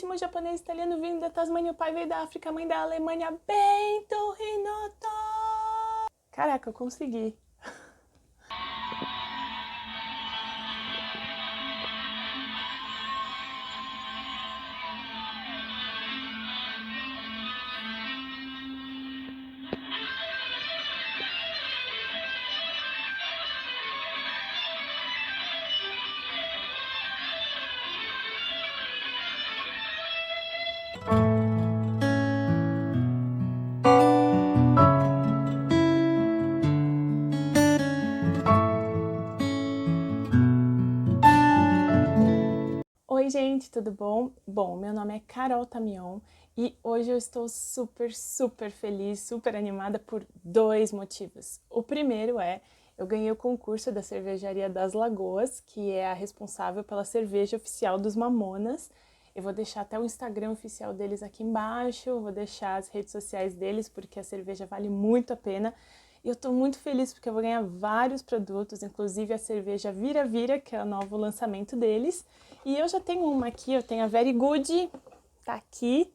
ritmo japonês italiano vindo da Tasmânia, o pai veio da África, a mãe da Alemanha, Bento Rinotto! Caraca, eu consegui! Oi gente, tudo bom? Bom, meu nome é Carol Tamion e hoje eu estou super feliz, super animada por dois motivos. O primeiro é, eu ganhei o concurso da Cervejaria das Lagoas, que é a responsável pela cerveja oficial dos Mamonas. Eu vou deixar até o Instagram oficial deles aqui embaixo, vou deixar as redes sociais deles, porque a cerveja vale muito a pena. E eu tô muito feliz porque eu vou ganhar vários produtos, inclusive a cerveja Vira Vira, que é o novo lançamento deles. E eu já tenho uma aqui, eu tenho a Very Good, tá aqui.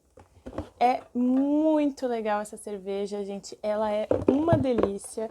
É muito legal essa cerveja, gente, ela é uma delícia.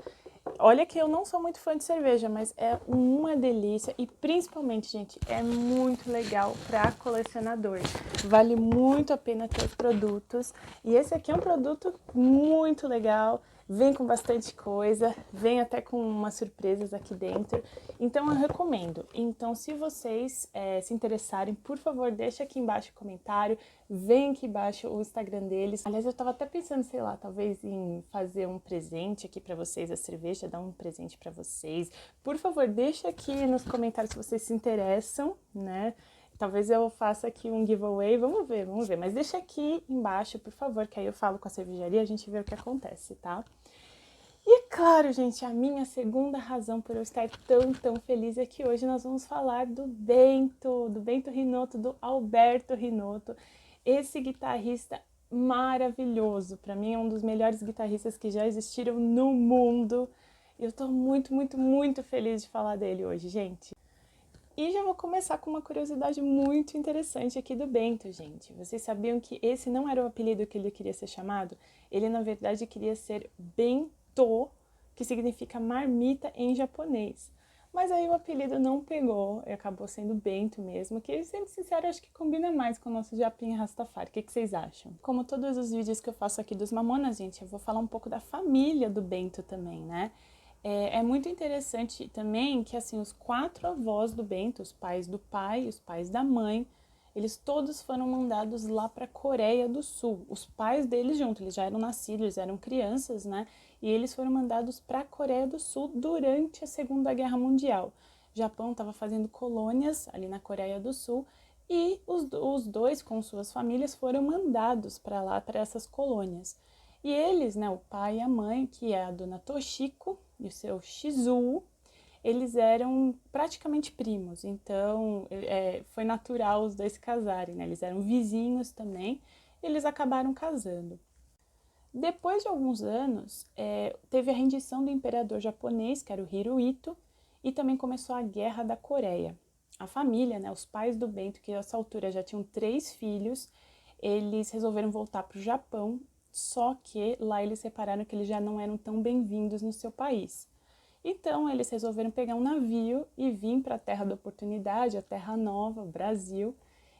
Olha que eu não sou muito fã de cerveja, mas é uma delícia e principalmente, gente, é muito legal para colecionador. Vale muito a pena ter os produtos. E esse aqui é um produto muito legal, vem com bastante coisa, vem até com umas surpresas aqui dentro. Então eu recomendo. Então se vocês se interessarem, por favor, deixa aqui embaixo o comentário, vem aqui embaixo o Instagram deles. Aliás, eu tava até pensando, sei lá, talvez em fazer um presente aqui para vocês, a cerveja, dar um presente para vocês. Por favor, deixa aqui nos comentários se vocês se interessam, né? Talvez eu faça aqui um giveaway, vamos ver. Mas deixa aqui embaixo, por favor, que aí eu falo com a cervejaria e a gente vê o que acontece, tá? E claro, gente, a minha segunda razão por eu estar tão feliz é que hoje nós vamos falar do Bento Rinotto, do Alberto Rinotto, esse guitarrista maravilhoso. Para mim é um dos melhores guitarristas que já existiram no mundo. Eu tô muito feliz de falar dele hoje, gente. E já vou começar com uma curiosidade muito interessante aqui do Bento, gente. Vocês sabiam que esse não era o apelido que ele queria ser chamado? Ele, na verdade, queria ser Bento, que significa marmita em japonês. Mas aí o apelido não pegou e acabou sendo Bento mesmo, que, sendo sincero, acho que combina mais com o nosso japinha Rastafari. O que vocês acham? Como todos os vídeos que eu faço aqui dos Mamonas, gente, eu vou falar um pouco da família do Bento também, né? É muito interessante também que, assim, os 4 avós do Bento, os pais do pai, os pais da mãe, eles todos foram mandados lá para a Coreia do Sul. Os pais deles juntos, eles já eram nascidos, eles eram crianças, né? E eles foram mandados para a Coreia do Sul durante a Segunda Guerra Mundial. O Japão estava fazendo colônias ali na Coreia do Sul e os dois, com suas famílias, foram mandados para lá, para essas colônias. E eles, né, o pai e a mãe, que é a dona Toshiko e o seu Shizuo, eles eram praticamente primos, então foi natural os dois se casarem, né? Eles eram vizinhos também, e eles acabaram casando. Depois de alguns anos, teve a rendição do imperador japonês, que era o Hirohito, e também começou a Guerra da Coreia. A família, né, os pais do Bento, que a essa altura já tinham 3 filhos, eles resolveram voltar para o Japão, só que lá eles repararam que eles já não eram tão bem-vindos no seu país. Então, eles resolveram pegar um navio e vir para a Terra da Oportunidade, a Terra Nova, o Brasil,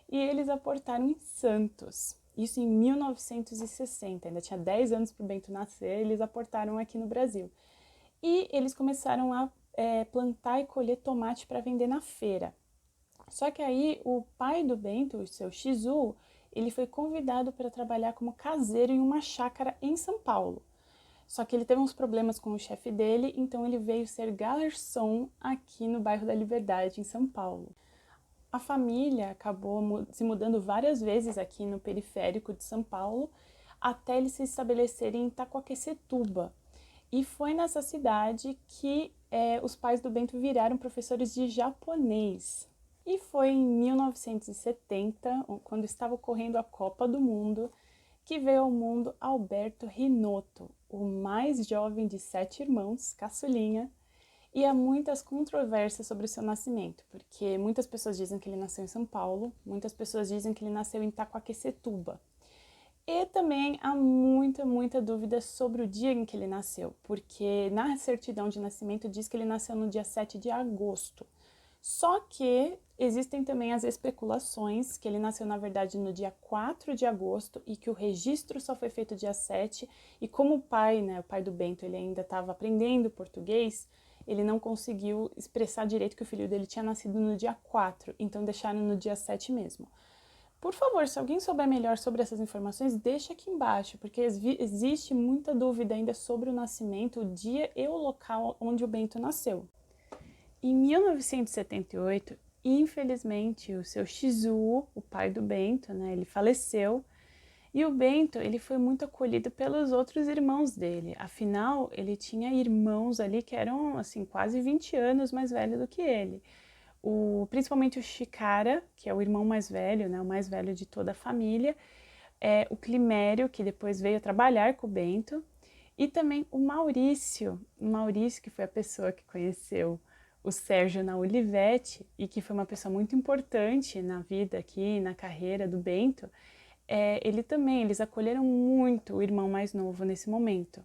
e eles aportaram em Santos. Isso em 1960, ainda tinha 10 anos para o Bento nascer, eles aportaram aqui no Brasil. E eles começaram a plantar e colher tomate para vender na feira. Só que aí o pai do Bento, o seu Shizu, ele foi convidado para trabalhar como caseiro em uma chácara em São Paulo. Só que ele teve uns problemas com o chefe dele, então ele veio ser garçom aqui no bairro da Liberdade, em São Paulo. A família acabou se mudando várias vezes aqui no periférico de São Paulo, até eles se estabelecerem em Itaquaquecetuba. E foi nessa cidade que os pais do Bento viraram professores de japonês. E foi em 1970, quando estava ocorrendo a Copa do Mundo, que veio ao mundo Alberto Rinotto, o mais jovem de 7 irmãos, caçulinha. E há muitas controvérsias sobre o seu nascimento, porque muitas pessoas dizem que ele nasceu em São Paulo, muitas pessoas dizem que ele nasceu em Itaquaquecetuba. E também há muita dúvida sobre o dia em que ele nasceu, porque na certidão de nascimento diz que ele nasceu no dia 7 de agosto. Só que existem também as especulações que ele nasceu, na verdade, no dia 4 de agosto e que o registro só foi feito dia 7. E como o pai, né, o pai do Bento, ele ainda estava aprendendo português, ele não conseguiu expressar direito que o filho dele tinha nascido no dia 4, então deixaram no dia 7 mesmo. Por favor, se alguém souber melhor sobre essas informações, deixa aqui embaixo, porque existe muita dúvida ainda sobre o nascimento, o dia e o local onde o Bento nasceu. Em 1978, infelizmente, o seu Shizuo, o pai do Bento, né, ele faleceu. E o Bento, ele foi muito acolhido pelos outros irmãos dele. Afinal, ele tinha irmãos ali que eram, assim, quase 20 anos mais velhos do que ele. Principalmente o Chikara, que é o irmão mais velho, né, o mais velho de toda a família. O Climério, que depois veio trabalhar com o Bento. E também o Maurício, que foi a pessoa que conheceu o Sérgio na Olivetti e que foi uma pessoa muito importante na vida aqui, na carreira do Bento. Eles acolheram muito o irmão mais novo nesse momento.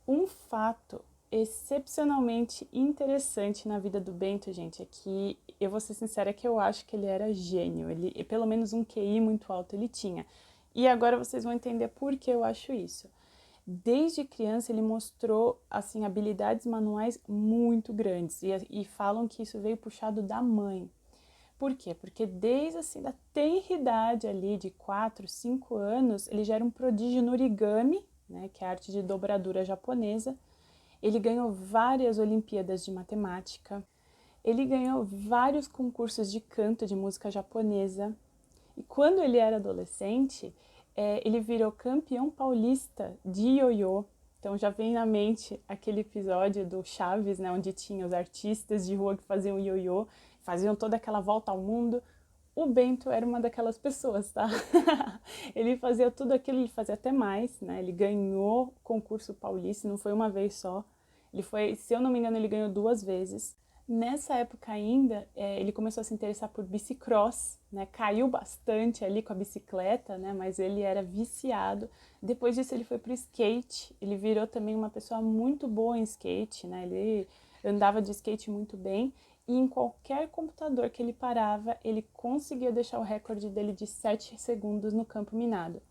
Um fato excepcionalmente interessante na vida do Bento, gente, é que eu vou ser sincera que eu acho que ele era gênio, pelo menos um QI muito alto ele tinha. E agora vocês vão entender por que eu acho isso. Desde criança ele mostrou assim habilidades manuais muito grandes e falam que isso veio puxado da mãe. Por quê? Porque desde assim da tenridade ali de 4, 5 anos, ele já era um prodígio no origami, né, que é a arte de dobradura japonesa. Ele ganhou várias Olimpíadas de matemática. Ele ganhou vários concursos de canto de música japonesa. E quando ele era adolescente, ele virou campeão paulista de ioiô. Então já vem na mente aquele episódio do Chaves, né, onde tinha os artistas de rua que faziam ioiô, faziam toda aquela volta ao mundo. O Bento era uma daquelas pessoas, tá? Ele fazia tudo aquilo, ele fazia até mais, né? Ele ganhou o concurso paulista, não foi uma vez só. Ele foi, se eu não me engano, ele ganhou 2 vezes. Nessa época ainda, ele começou a se interessar por bicicross, né? Caiu bastante ali com a bicicleta, né? Mas ele era viciado. Depois disso ele foi pro skate, ele virou também uma pessoa muito boa em skate, né? Ele andava de skate muito bem e em qualquer computador que ele parava, ele conseguia deixar o recorde dele de 7 segundos no campo minado.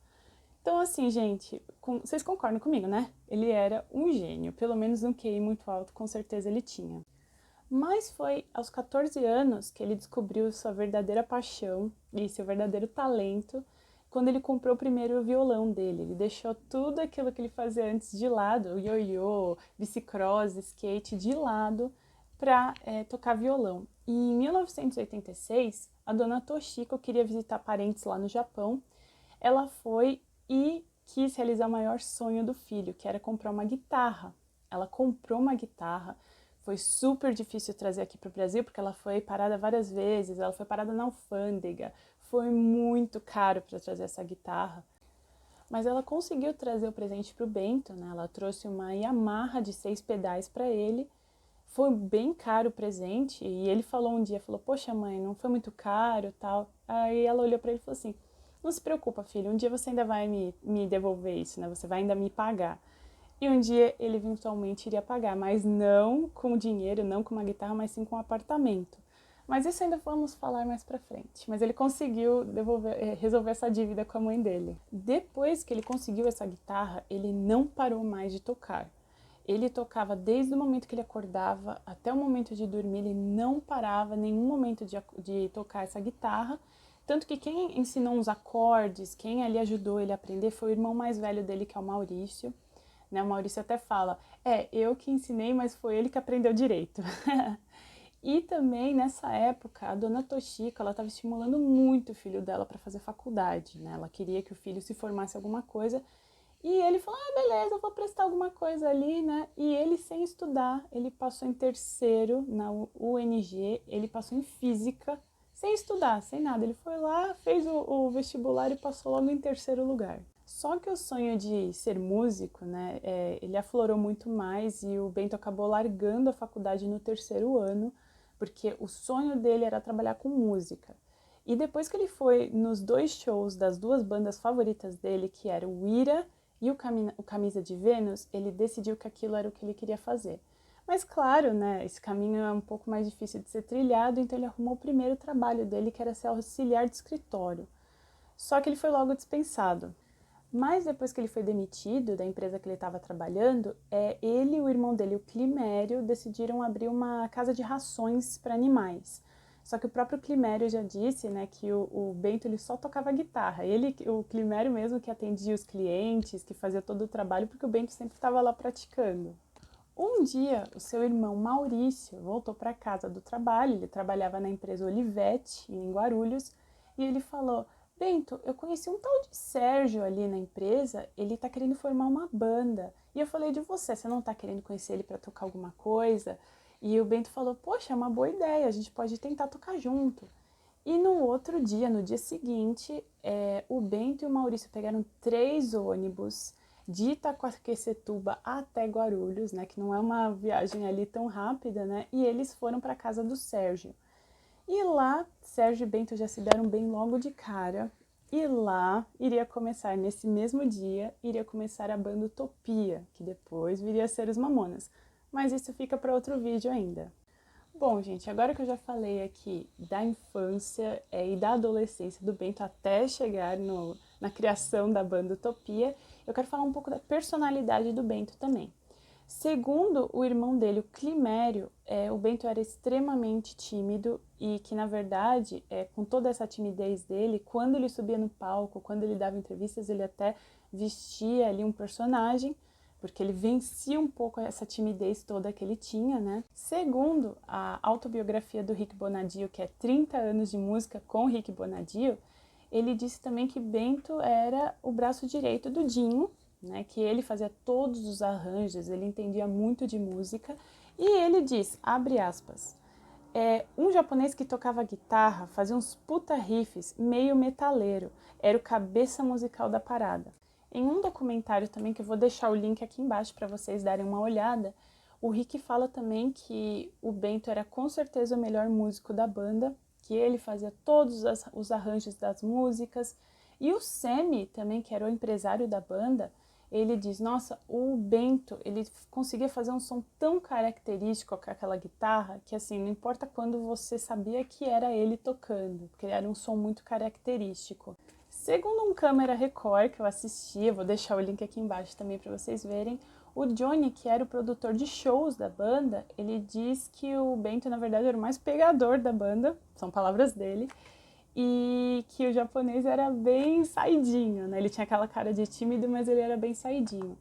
Então, assim, gente, vocês concordam comigo, né? Ele era um gênio, pelo menos um QI muito alto, com certeza ele tinha. Mas foi aos 14 anos que ele descobriu sua verdadeira paixão e seu verdadeiro talento quando ele comprou o primeiro violão dele. Ele deixou tudo aquilo que ele fazia antes de lado, ioiô, bicicross, skate, de lado para tocar violão. E em 1986, a dona Toshiko queria visitar parentes lá no Japão. Ela foi e quis realizar o maior sonho do filho, que era comprar uma guitarra. Ela comprou uma guitarra. Foi super difícil trazer aqui para o Brasil, porque ela foi parada várias vezes, ela foi parada na alfândega, foi muito caro para trazer essa guitarra. Mas ela conseguiu trazer o presente para o Bento, né? Ela trouxe uma Yamaha de 6 pedais para ele. Foi bem caro o presente e ele falou um dia, poxa mãe, não foi muito caro tal. Aí ela olhou para ele e falou assim, não se preocupa filho, um dia você ainda vai me devolver isso, né? Você vai ainda me pagar. E um dia ele eventualmente iria pagar, mas não com dinheiro, não com uma guitarra, mas sim com um apartamento. Mas isso ainda vamos falar mais pra frente. Mas ele conseguiu resolver essa dívida com a mãe dele. Depois que ele conseguiu essa guitarra, ele não parou mais de tocar. Ele tocava desde o momento que ele acordava até o momento de dormir, ele não parava nenhum momento de tocar essa guitarra. Tanto que quem ensinou uns acordes, quem ali ajudou ele a aprender foi o irmão mais velho dele, que é o Maurício. Né? O Maurício até fala, eu que ensinei, mas foi ele que aprendeu direito. E também, nessa época, a dona Toshiko, ela estava estimulando muito o filho dela para fazer faculdade, né? Ela queria que o filho se formasse em alguma coisa. E ele falou, beleza, eu vou prestar alguma coisa ali, né? E ele, sem estudar, ele passou em terceiro na UNG, ele passou em física, sem estudar, sem nada. Ele foi lá, fez o vestibular e passou logo em terceiro lugar. Só que o sonho de ser músico, né, ele aflorou muito mais e o Bento acabou largando a faculdade no terceiro ano, porque o sonho dele era trabalhar com música. E depois que ele foi nos 2 shows das 2 bandas favoritas dele, que eram o Ira e o Camisa de Vênus, ele decidiu que aquilo era o que ele queria fazer. Mas claro, né, esse caminho é um pouco mais difícil de ser trilhado, então ele arrumou o primeiro trabalho dele, que era ser auxiliar de escritório. Só que ele foi logo dispensado. Mas depois que ele foi demitido da empresa que ele estava trabalhando, ele e o irmão dele, o Climério, decidiram abrir uma casa de rações para animais. Só que o próprio Climério já disse, né, que o Bento ele só tocava guitarra. O Climério mesmo que atendia os clientes, que fazia todo o trabalho, porque o Bento sempre estava lá praticando. Um dia, o seu irmão Maurício voltou para casa do trabalho, ele trabalhava na empresa Olivetti, em Guarulhos, e ele falou: Bento, eu conheci um tal de Sérgio ali na empresa, ele tá querendo formar uma banda. E eu falei de você não tá querendo conhecer ele para tocar alguma coisa? E o Bento falou: poxa, é uma boa ideia, a gente pode tentar tocar junto. E no outro dia, no dia seguinte, o Bento e o Maurício pegaram 3 ônibus de Itaquaquecetuba até Guarulhos, né, que não é uma viagem ali tão rápida, né, e eles foram para a casa do Sérgio. E lá, Sérgio e Bento já se deram bem logo de cara, e lá iria começar, nesse mesmo dia, iria começar a banda Utopia, que depois viria a ser os Mamonas. Mas isso fica para outro vídeo ainda. Bom, gente, agora que eu já falei aqui da infância e da adolescência do Bento até chegar na criação da banda Utopia, eu quero falar um pouco da personalidade do Bento também. Segundo o irmão dele, o Climério, o Bento era extremamente tímido e que, na verdade, com toda essa timidez dele, quando ele subia no palco, quando ele dava entrevistas, ele até vestia ali um personagem, porque ele vencia um pouco essa timidez toda que ele tinha, né? Segundo a autobiografia do Rick Bonadio, que é 30 anos de música com Rick Bonadio, ele disse também que Bento era o braço direito do Dinho, né? Que ele fazia todos os arranjos, ele entendia muito de música, e ele diz, abre aspas, um japonês que tocava guitarra, fazia uns puta riffs meio metaleiro, era o cabeça musical da parada. Em um documentário também, que eu vou deixar o link aqui embaixo para vocês darem uma olhada, o Rick fala também que o Bento era com certeza o melhor músico da banda, que ele fazia todos os arranjos das músicas, e o Semi também, que era o empresário da banda, ele diz, nossa, o Bento, ele conseguia fazer um som tão característico com aquela guitarra, que assim, não importa quando você sabia que era ele tocando, porque era um som muito característico. Segundo um Câmera Record que eu assisti, eu vou deixar o link aqui embaixo também para vocês verem, o Johnny, que era o produtor de shows da banda, ele diz que o Bento, na verdade, era o mais pegador da banda, são palavras dele, e que o japonês era bem saidinho, né? Ele tinha aquela cara de tímido, mas ele era bem saidinho.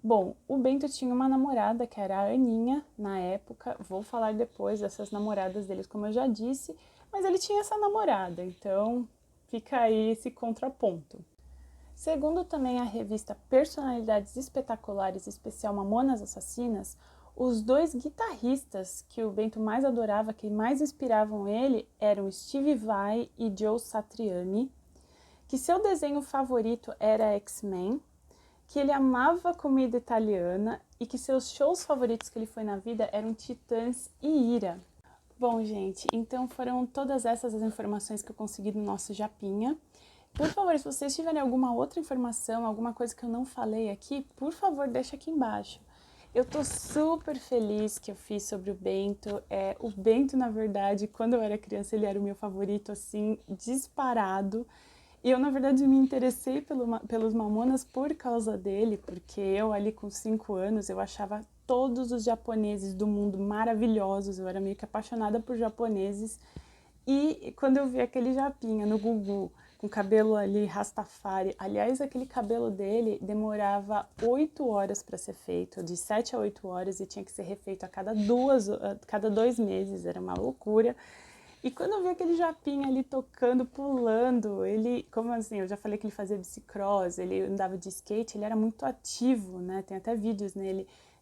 Bom, o Bento tinha uma namorada, que era a Aninha, na época. Vou falar depois dessas namoradas deles, como eu já disse. Mas ele tinha essa namorada, então fica aí esse contraponto. Segundo também a revista Personalidades Espetaculares, especial Mamonas Assassinas, os 2 guitarristas que o Bento mais adorava, que mais inspiravam ele, eram Steve Vai e Joe Satriani, que seu desenho favorito era X-Men, que ele amava comida italiana e que seus shows favoritos que ele foi na vida eram Titãs e Ira. Bom, gente, então foram todas essas as informações que eu consegui do nosso Japinha. Por favor, se vocês tiverem alguma outra informação, alguma coisa que eu não falei aqui, por favor, deixa aqui embaixo. Eu tô super feliz que eu fiz sobre o Bento. O Bento, na verdade, quando eu era criança, ele era o meu favorito, assim, disparado. E eu, na verdade, me interessei pelos Mamonas por causa dele, porque eu, ali com 5 anos, eu achava todos os japoneses do mundo maravilhosos. Eu era meio que apaixonada por japoneses. E quando eu vi aquele japinha no Gugu, com cabelo ali rastafari, aliás, aquele cabelo dele demorava 8 horas para ser feito, de 7 a 8 horas, e tinha que ser refeito a cada 2 meses, era uma loucura. E quando eu vi aquele japinha ali tocando, pulando, ele, como assim, eu já falei que ele fazia bicicross, ele andava de skate, ele era muito ativo, né? Tem até vídeos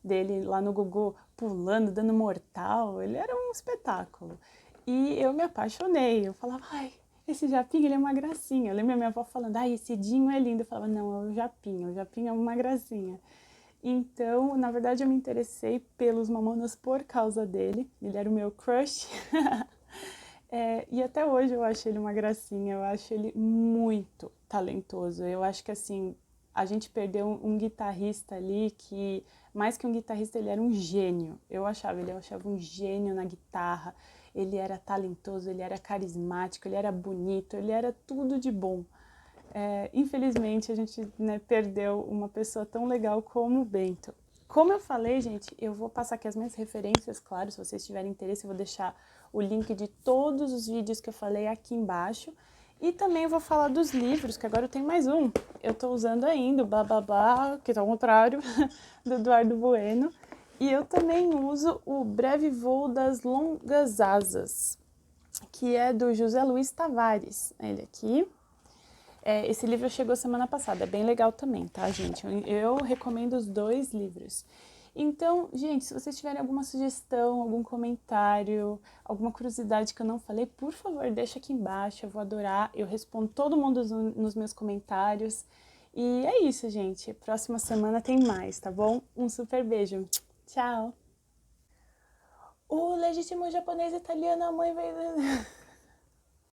dele lá no Gugu pulando, dando mortal, ele era um espetáculo. E eu me apaixonei, eu falava, ai, esse japinha, ele é uma gracinha. Eu lembro a minha avó falando, ai, esse Dinho é lindo. Eu falava, não, é o japinha é uma gracinha. Então, na verdade, eu me interessei pelos Mamonas por causa dele. Ele era o meu crush. E até hoje eu acho ele uma gracinha. Eu acho ele muito talentoso. Eu acho que, assim, a gente perdeu um guitarrista ali que, mais que um guitarrista, ele era um gênio. Ele achava um gênio na guitarra. Ele era talentoso, ele era carismático, ele era bonito, ele era tudo de bom. Infelizmente, a gente, né, perdeu uma pessoa tão legal como o Bento. Como eu falei, gente, eu vou passar aqui as minhas referências, claro, se vocês tiverem interesse, eu vou deixar o link de todos os vídeos que eu falei aqui embaixo. E também vou falar dos livros, que agora eu tenho mais um. Eu tô usando ainda o Bababá, que tá ao contrário, do Eduardo Bueno. E eu também uso o Breve Voo das Longas Asas, que é do José Luiz Tavares. Ele aqui. Esse livro chegou semana passada, é bem legal também, tá, gente? Eu recomendo os 2 livros. Então, gente, se vocês tiverem alguma sugestão, algum comentário, alguma curiosidade que eu não falei, por favor, deixa aqui embaixo, eu vou adorar. Eu respondo todo mundo nos meus comentários. E é isso, gente. Próxima semana tem mais, tá bom? Um super beijo. Tchau! O legítimo japonês italiano, a mãe veio...